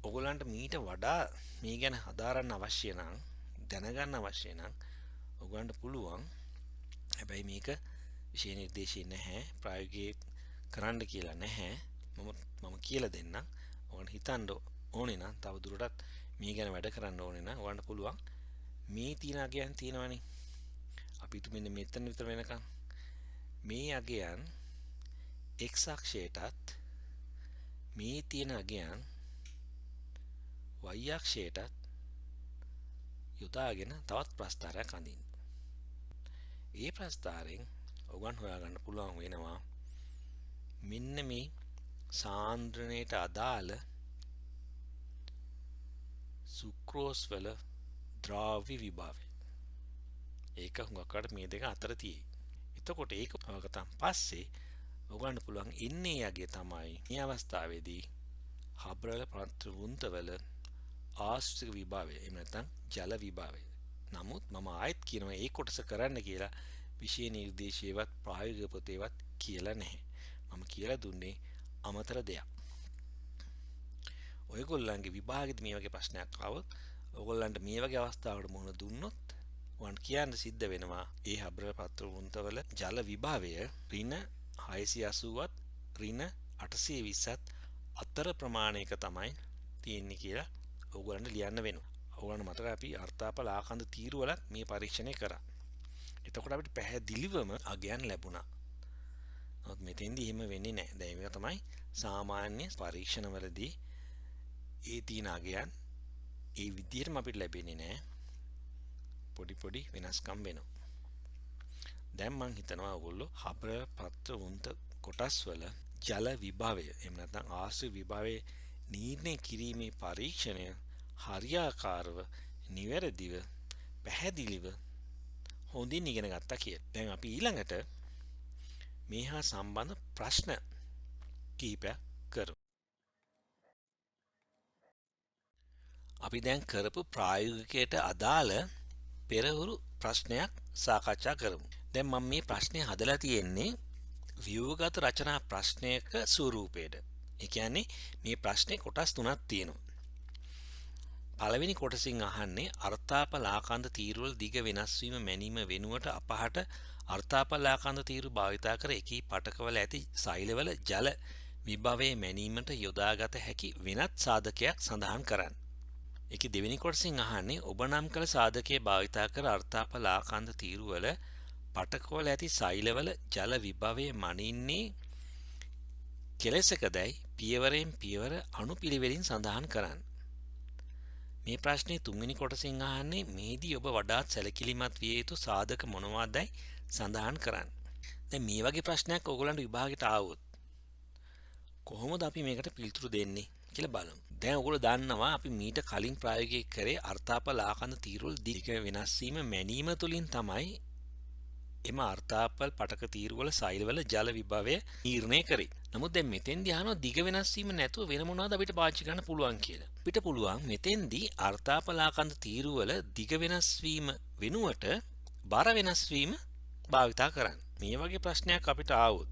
ඔයගලන්ට මීට වඩා මේ ගැන හදාරන්න අවශ්‍ය නම් දැනගන්න අවශ්‍ය නම් ඔයගලන්ට පුළුවන්. හැබැයි මේක විශේෂ නිර්දේශය නැහැ. ප්‍රායෝගිකව කරන්න කියලා නැහැ. මම කියලා දෙන්නම්. ඔයගලන්ට හිතන්න ඕනේ නම් තව දුරටත් මේ ගැන වැඩ කරන්න ඕනේ නම් ඔයගලන්ට පුළුවන් මේ තියෙන අගයන් තියෙනවනේ. අපි හිතමු මෙන්න මෙතන විතර වෙනකන් මේ අගයන් x අක්ෂයටත් මේ තියෙන අගයන් y අක්ෂයටත් යොදාගෙන තවත් ප්‍රස්ථාරයක් අඳින්න. ඒ ප්‍රස්ථාරයෙන් ඔයගන් හොයාගන්න පුළුවන් වෙනවා මෙන්න මේ සාන්ද්‍රණයට අදාළ සුක්‍රෝස් වල ද්‍රාව්‍ය විභවය. ඒක හුඟකට මේ දෙක අතර තියෙයි. එතකොට ඒක හොයාගත්තන් පස්සේ ඔයගන්ට පුළුවන් ඉන්නේ යගේ තමයි මේ අවස්ථාවේදී හබරල ප්‍රාන්ත වෘන්තවල ආශ්‍රිත විභවය. එහෙම නැත්නම් ජල විභවය. නමුත් මම ආයෙත් කියනවා ඒ කොටස කරන්න කියලා විශේෂ නිර්දේශයවත් ප්‍රායෝගික පොතේවත් කියලා නැහැ. මම කියලා දුන්නේ අමතර දෙයක්. ඔයගොල්ලන්ගේ විභාගෙදි මේ වගේ ප්‍රශ්නයක් ආවොත් ඔයගොල්ලන්ට මේ වගේ අවස්ථාවකට මුහුණ දුන්නොත් වන් කියන්න සිද්ධ වෙනවා ඒ හබරල පත්‍ර වෘන්තවල ජල විභවය ඍණ 680ත් ඍණ 820ත් අතර ප්‍රමාණයක තමයි තියෙන්නේ කියලා ඔයගොල්ලන්ට ලියන්න වෙනවා. ඔයගොල්ලන්ට මතකයි අපි අර්ථාපල ආකන්ද තීරු වල මේ පරීක්ෂණය කරා. එතකොට අපිට පැහැදිලිවම අගයන් ලැබුණා. නමුත් මෙතෙන්දී එහෙම වෙන්නේ නැහැ. දැන් මේක තමයි සාමාන්‍ය පරීක්ෂණවලදී ඒ තියෙන අගයන් ඒ විදිහටම අපිට ලැබෙන්නේ නැහැ. පොඩි වෙනස්කම් වෙනවා. දැන් මම හිතනවා ඔයගොල්ලෝ හබරල පත්‍ර වෘන්ත කොටස් වල ජල විභවය එහෙම නැත්නම් ආශ්‍රිත විභවයේ නිර්ණය කිරීමේ පරීක්ෂණය හරියාකාරව නිවැරදිව පැහැදිලිව හොඳින් ඉගෙන ගත්තා කියලා. දැන් අපි ඊළඟට මේ හා සම්බන්ධ ප්‍රශ්න කිහිපයක් කරමු. අපි දැන් කරපු ප්‍රායෝගිකයට අදාළ පෙරහුරු ප්‍රශ්නයක් සාකච්ඡා කරමු. දැන් මම මේ ප්‍රශ්නේ හදලා තියෙන්නේ ව්‍යුහගත රචනා ප්‍රශ්නයක ස්වරූපයට. ඒ කියන්නේ මේ ප්‍රශ්නේ කොටස් තුනක් තියෙනවා. පළවෙනි කොටසින් අහන්නේ අර්ථාපලාකන්ද තීරුවල දිග වෙනස් වීම මැනීම වෙනුවට අපහට අර්ථාපලාකන්ද තීරු භාවිතා කර එකී පටකවල ඇති සෛලවල ජල විභවයේ මැනීමට යොදාගත හැකි වෙනත් සාධකයක් සඳහන් කරන්න. ඒකේ දෙවෙනි කොටසින් අහන්නේ ඔබ නම් කළ සාධකයේ භාවිතා කර අර්ථාපලාකන්ද තීරුවල පටකවල ඇති සෛලවල ජල විභවයේ මනින්නේ කෙලෙසකදයි පියවරෙන් පියවර අනුපිළිවෙලින් සඳහන් කරන්න. මේ ප්‍රශ්නේ තුන්වෙනි කොටසින් අහන්නේ මේදී ඔබ වඩාත් සැලකිලිමත් විය යුතු සාධක මොනවාදයි සඳහන් කරන්න. දැන් මේ වගේ ප්‍රශ්නයක් ඔයගොල්ලන්ට විභාගෙට ආවොත් කොහොමද අපි මේකට පිළිතුරු දෙන්නේ කියලා බලමු. දැන් ඔයගොල්ලෝ දන්නවා අපි මීට කලින් ප්‍රායෝගිකව කරේ අර්ථාපලාකන්ද තීරුවල දිග වෙනස් වීම මැනීම තුලින් තමයි එම අර්ථාපල් පටක තීරුවල සෛලවල ජල විභවය නිර්ණය කරේ. නමුත් දැන් මෙතෙන්දී අහනවා දිග වෙනස් වීම නැතුව වෙන මොනවද අපිට පාවිච්චි කරන්න පුළුවන් කියලා. අපිට පුළුවන් මෙතෙන්දී අර්ථාපලාකන්ද තීරුවල දිග වෙනස් වීම වෙනුවට බර වෙනස් වීම භාවිතා කරන්න. මේ වගේ ප්‍රශ්නයක් අපිට ආවොත්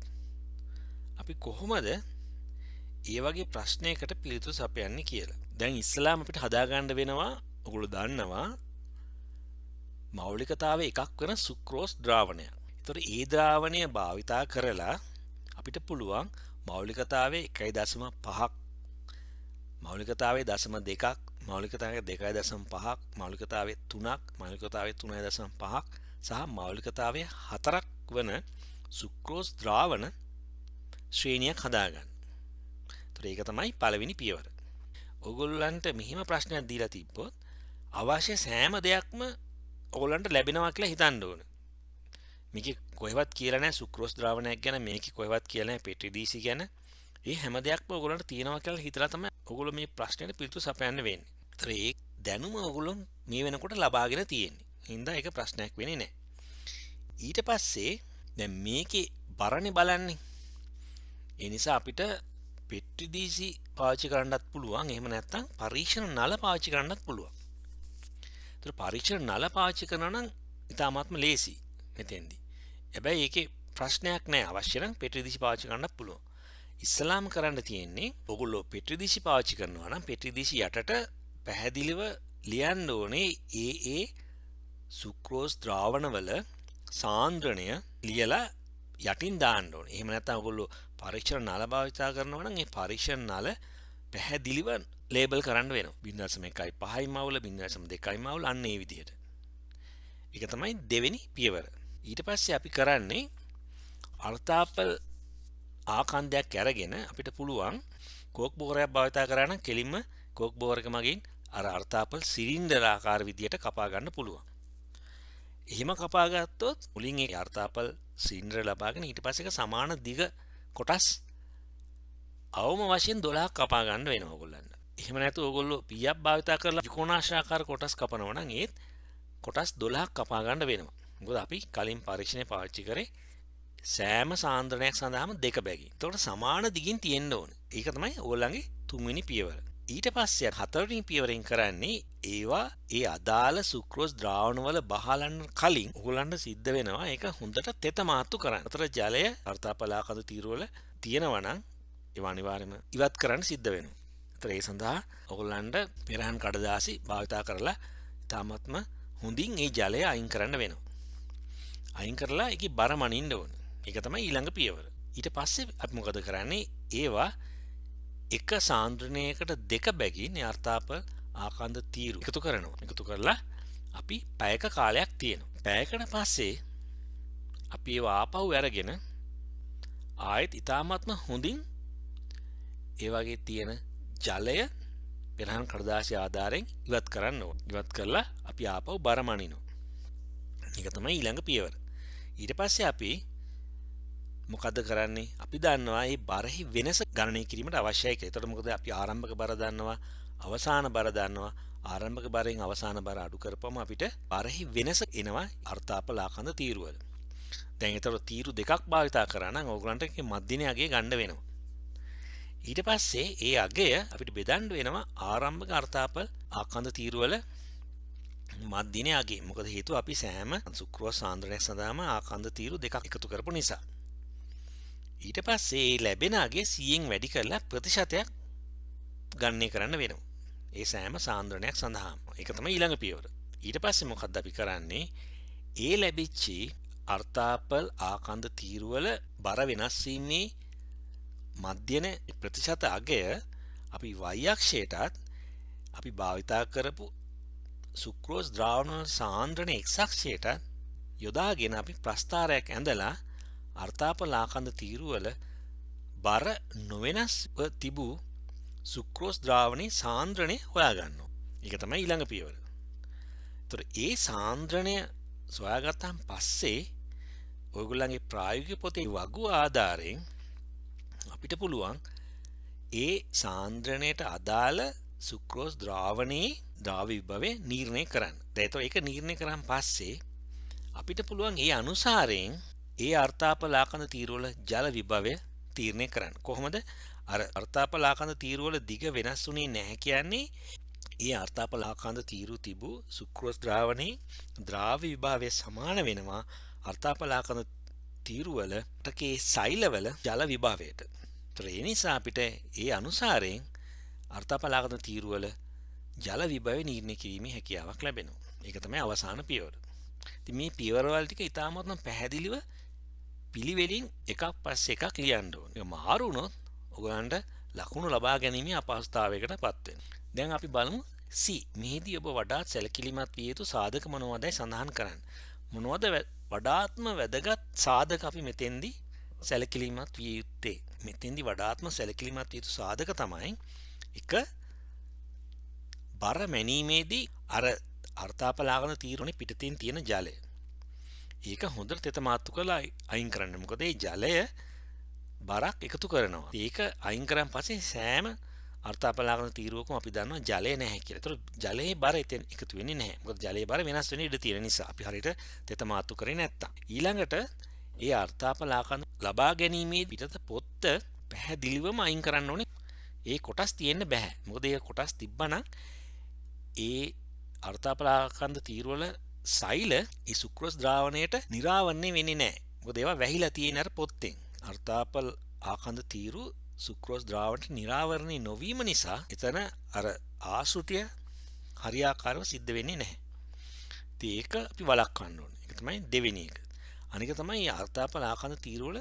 අපි කොහොමද ඒ වගේ ප්‍රශ්නයකට පිළිතුරු සපයන්නේ කියලා. දැන් ඉස්සලාම අපිට හදාගන්න වෙනවා ඔයගොල්ලෝ දන්නවා මෞලිකතාවය එකක් වෙන සුක්‍රෝස් ද්‍රාවණයක්. ඒතකොට ඒ ද්‍රාවණය භාවිතා කරලා අපිට පුළුවන් මෞලිකතාවයේ 1.5ක් මෞලිකතාවයේ 0.2ක් මෞලිකතාවයේ 2.5ක් මෞලිකතාවයේ 3ක් මෞලිකතාවයේ 3.5ක් සහ මෞලිකතාවයේ 4ක් වන සුක්‍රෝස් ද්‍රාවණ ශ්‍රේණියක් හදාගන්න. ඒතකොට ඒක තමයි පළවෙනි පියවර. ඔයගොල්ලන්ට මෙහිම ප්‍රශ්නයක් දීලා තිබ්බොත් අවශ්‍ය සෑම දෙයක්ම ඔයගොල්ලන්ට ලැබෙනවා කියලා හිතන්න ඕන. මේක කොහෙවත් කියලා නැහැ සුක්‍රෝස් ද්‍රාවණයක් ගැන, මේක කොහෙවත් කියලා නැහැ පෙට්‍රිඩීසි ගැන. මේ හැම දෙයක්ම ඔයගොල්ලන්ට තියෙනවා කියලා හිතලා තමයි ඔයගොල්ලෝ මේ ප්‍රශ්නෙට පිළිතුරු සපයන්න වෙන්නේ. ඒතර ඒ දැනුම ඔයගොල්ලෝ මේ වෙනකොට ලබාගෙන තියෙන්නේ. හින්දා ඒක ප්‍රශ්නයක් වෙන්නේ නැහැ. ඊට පස්සේ දැන් මේකේ බරනේ බලන්නේ. ඒ නිසා අපිට පෙට්‍රිඩීසි පාවිච්චි කරන්නත් පුළුවන්. එහෙම නැත්නම් පරීක්ෂණ නල පාවිච්චි කරන්නත් පුළුවන්. ඒතර පරීක්ෂණ නල පාවිච්චි කරනවා නම් ඉතාමත්ම ලේසි මෙතෙන්දී. හැබැයි ඒකේ ප්‍රශ්නයක් නැහැ. අවශ්‍ය නම් පෙට්‍රිඩීසි පාවිච්චි කරන්නත් පුළුවන්. ඉස්ලාම් කරන්න තියෙන්නේ ඔයගොල්ලෝ පෙට්‍රිඩීසි පාවිච්චි කරනවා නම් පෙට්‍රිඩීසි යටට පැහැදිලිව ලියන්න ඕනේ ඒ සුක්‍රෝස් ද්‍රාවණවල සාන්ද්‍රණය ලියලා යටින් දාන්න ඕනේ. එහෙම නැත්නම් ඔයගොල්ලෝ පරීක්ෂණ නල භාවිතා කරනවා නම් ඒ පරීක්ෂණ නල පැහැදිලිව ලේබල් කරන්න වෙනවා. 0.1යි මවුල 0.2යි මවුල අන්න ඒ විදිහට. ඒක තමයි දෙවෙනි පියවර. ඊට පස්සේ අපි කරන්නේ අර්ථාපල් ආකන්දයක් අරගෙන අපිට පුළුවන් කෝක් බෝරයක් භාවිතා කරා නම් කෙලින්ම කෝක් බෝරක මගින් අර අර්ථාපල් සිලින්ඩර් ආකාර විදියට කපා ගන්න පුළුවන්. එහෙම කපා ගත්තොත් මුලින් ඒ අර්ථාපල් සිලින්ඩර් ලබාගෙන ඊට පස්සේ ඒක සමාන දිග කොටස් අවම වශයෙන් 12ක් කපා ගන්න වෙනවා ඔයගොල්ලන්ට. එහෙම නැත්නම් ඔයගොල්ලෝ පීයක් භාවිතා කරලා ත්‍රිකෝණාශ්‍රාකාර කොටස් කපනවා නම් ඒත් කොටස් 12ක් කපා ගන්න වෙනවා. මොකද අපි කලින් පරීක්ෂණය පාවිච්චි කරේ සෑම සාන්ද්‍රණයක් සඳහාම දෙක බැගින්. ඒතකොට සමාන දිගින් තියෙන්න ඕනේ. ඒක තමයි ඕගොල්ලන්ගේ තුන්වෙනි පියවර. ඊට පස්සේ හතරවෙනි පියවරෙන් කරන්නේ ඒවා ඒ අදාළ සුක්‍රෝස් ද්‍රාවණවල බහලන්න කලින් ඕගොල්ලන්ට සිද්ධ වෙනවා ඒක හොඳට තෙත මාත්තු කරන්න. අතර ජලය අර්ථාපලාකඳ තීරුවල තියෙනවා නම් ඒවා අනිවාර්යයෙන්ම ඉවත් කරන්න සිද්ධ වෙනවා. ඒතර ඒ සඳහා ඕගොල්ලන්ට පෙරහන් කඩදාසි භාවිතා කරලා තාමත්ම හොඳින් ඒ ජලය අයින් කරන්න වෙනවා. අයින් කරලා ඒකේ බර මනින්න ඕනේ. ඒක තමයි ඊළඟ පියවර. ඊට පස්සේ අපි මොකද කරන්නේ? ඒවා එක සාන්ද්‍රණයකට දෙක බැගින් අර්ථාපල ආකන්ද තීරු එකතු කරනවා. එකතු කරලා අපි පැයක කාලයක් තියෙනවා. පැයකට පස්සේ අපි ඒවා ආපහු අරගෙන ආයෙත් ඊ타ත්ම හොඳින් ඒ වගේ තියෙන ජලය පෙරහන් කඩදාසිය ආධාරයෙන් ඉවත් කරන්න ඕන. ඉවත් කරලා අපි ආපහු බර මනිනවා. ඒක තමයි ඊළඟ පියවර. ඊට පස්සේ අපි මොකද කරන්නේ? අපි දන්නවා මේ බරෙහි වෙනස ගණනය කිරීමට අවශ්‍යයි කියලා. ඒතකොට මොකද අපි ආරම්භක බර දන්නවා, අවසාන බර දන්නවා. ආරම්භක බරෙන් අවසාන බර අඩු කරපුවම අපිට බරෙහි වෙනස එනවා අර්ථාපල ආකන්ද තීරුවල. දැන් ඒතකොට තීරු දෙකක් භාවිතා කරා නම් ඕගලන්ට මධ්‍යම අගය ගන්න වෙනවා. ඊට පස්සේ ඒ අගය අපිට බෙදන්න වෙනවා ආරම්භක අර්ථාපල ආකන්ද තීරුවල මධ්‍යම අගය. මොකද හේතුව අපි සෑම සුක්‍රෝස් සාන්ද්‍රණයක් සඳහාම ආකන්ද තීරු දෙකක් එකතු කරපු නිසා. ඊට පස්සේ ඒ ලැබෙන අගේ 100න් වැඩි කරලා ප්‍රතිශතයක් ගණනය කරන්න වෙනවා. ඒ සෑම සාන්ද්‍රණයක් සඳහාම. ඒක තමයි ඊළඟ පියවර. ඊට පස්සේ මොකක්ද අපි කරන්නේ? ඒ ලැබිච්ච අර්ථාපල් ආකන්ද තීරුවල බර වෙනස් වීමේ මධ්‍යන ප්‍රතිශත අගය අපි y අක්ෂයටත් අපි භාවිතා කරපු සුක්‍රෝස් ද්‍රාවණ සාන්ද්‍රණ x අක්ෂයටත් යොදාගෙන අපි ප්‍රස්ථාරයක් ඇඳලා අර්ථාපල ආකන්ද තීරුවල බර නොවෙනස්ව තිබූ සුක්‍රෝස් ද්‍රාවණයේ සාන්ද්‍රණය හොයාගන්නවා. ඒක තමයි ඊළඟ පියවර. ඒතර ඒ සාන්ද්‍රණය සොයාගත්තාන් පස්සේ ඔයගොල්ලන්ගේ ප්‍රායෝගික පොතේ වගු ආධාරයෙන් අපිට පුළුවන් ඒ සාන්ද්‍රණයට අදාළ සුක්‍රෝස් ද්‍රාවණයේ ද්‍රාව්‍ය විභවය නිර්ණය කරන්න. ඒතකොට ඒක නිර්ණය කරාන් පස්සේ අපිට පුළුවන් ඒ අනුසාරයෙන් ඒ අර්ථාපල ආකන්ද තීරුවල ජල විභවය තීරණය කරන්න. කොහොමද අර අර්ථාපලාකන්ද තීරුවල දිග වෙනස් වුණේ නැහැ කියන්නේ ඒ අර්ථාපලාකන්ද තීරු තිබූ සුක්‍රෝස් ද්‍රාවණයේ ද්‍රාව්‍ය විභාවය සමාන වෙනවා අර්ථාපලාකන්ද තීරුවල ටකේ සෛලවල ජල විභාවයට. ඒතර ඒ නිසා අපිට ඒ අනුසාරයෙන් අර්ථාපලාකන්ද තීරුවල ජල විභාවය නිර්ණය කිරීමේ හැකියාවක් ලැබෙනවා. ඒක තමයි අවසාන පියවර. ඉතින් මේ පියවරවල ටික ඉතාමත්ම පැහැදිලිව පිළිවෙලින් එකක් පස්සේ එකක් ලියන්න ඕනේ. ඒක මාරු වුණොත් ඔයගලන්ට ලකුණු ලබා ගැනීමේ අපහසුතාවයකට පත් වෙනවා. දැන් අපි බලමු C. මෙහිදී ඔබ වඩාත් සැලකිලිමත් විය යුතු සාධක මොනවදයි සඳහන් කරන්න. මොනවද වඩාත්ම වැදගත් සාධක අපි මෙතෙන්දී සැලකිලිමත් විය යුත්තේ? මෙතෙන්දී වඩාත්ම සැලකිලිමත් විය යුතු සාධක තමයි එක බර මැනීමේදී අර අර්ථාපලාකන තීරණේ පිටතින් තියෙන ජලය. ඒක හොඳට තෙත මාත්තු කරලා අයින් කරන්න. මොකද ඒ ජලය බරක් එකතු කරනවා. ඒක අයින් කරන් පස්සේ සෑම අර්ථාපලාකන තීරුවකම අපි දන්නවා ජලය නැහැ කියලා. ඒතර ජලයේ බර එතෙන් එකතු වෙන්නේ නැහැ. මොකද ජලයේ බර වෙනස් වෙන්න ඉඩ තියෙන නිසා. අපි හරියට තෙත මාත්තු කරේ නැත්තම්. ඊළඟට ඒ අර්ථාපලාකන ලබා ගැනීමේ පිටත පොත්ත පැහැදිලිවම අයින් කරන්න ඕනේ. ඒ කොටස් තියෙන්න බෑ. මොකද ඒ කොටස් තිබ්බනම් ඒ අර්ථාපලාකන්ද තීරුවල සෛල ඒ සුක්‍රෝස් ද්‍රාවණයට නිරාවරණය වෙන්නේ නැහැ. මොකද ඒවා වැහිලා තියෙන අර පොත්තෙන්. අර්ථාපල ආකන්ද තීරු සුක්‍රෝස් ද්‍රාවණයට නිරාවරණය නොවීම නිසා එතන අර ආශ්‍රිතය හරියාකාරව සිද්ධ වෙන්නේ නැහැ. ඉතින් ඒක අපි වළක්වන්න ඕනේ. ඒක තමයි දෙවෙනි එක. අනික තමයි අර්ථාපල ආකන්ද තීරුවල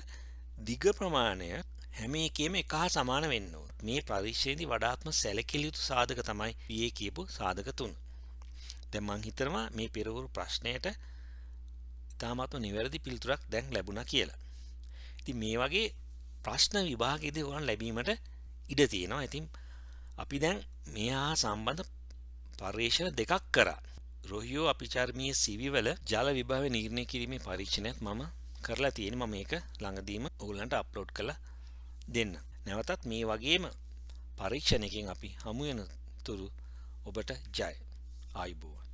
දිග ප්‍රමාණය හැම එකේම එක හා සමාන වෙන්න ඕන. මේ පරීක්ෂණයේදී වඩාත්ම සැලකිය යුතු සාධක තමයි PA කියපු සාධක තුන. දැන් මම හිතනවා මේ පෙරහුරු ප්‍රශ්නයට ඉතාමත්ම නිවැරදි පිළිතුරක් දැන් ලැබුණා කියලා. ඉතින් මේ වගේ ප්‍රශ්න විභාගයේදී ඔයගොල්ලන් ලැබීමට ඉඩ තියෙනවා. ඉතින් අපි දැන් මේ හා සම්බන්ධ පරීක්ෂණ දෙකක් කරා. රොහියෝ අපිචාර්මීය සිවිවල ජල විභාවය නිර්ණය කිරීමේ පරීක්ෂණයක් මම කරලා තියෙනවා. මම මේක ළඟදීම ඔයගොල්ලන්ට අප්ලෝඩ් කරලා දෙන්න. නැවතත් මේ වගේම පරීක්ෂණයකින් අපි හමු වෙන තුරු ඔබට ජය. ආයුබෝවන්.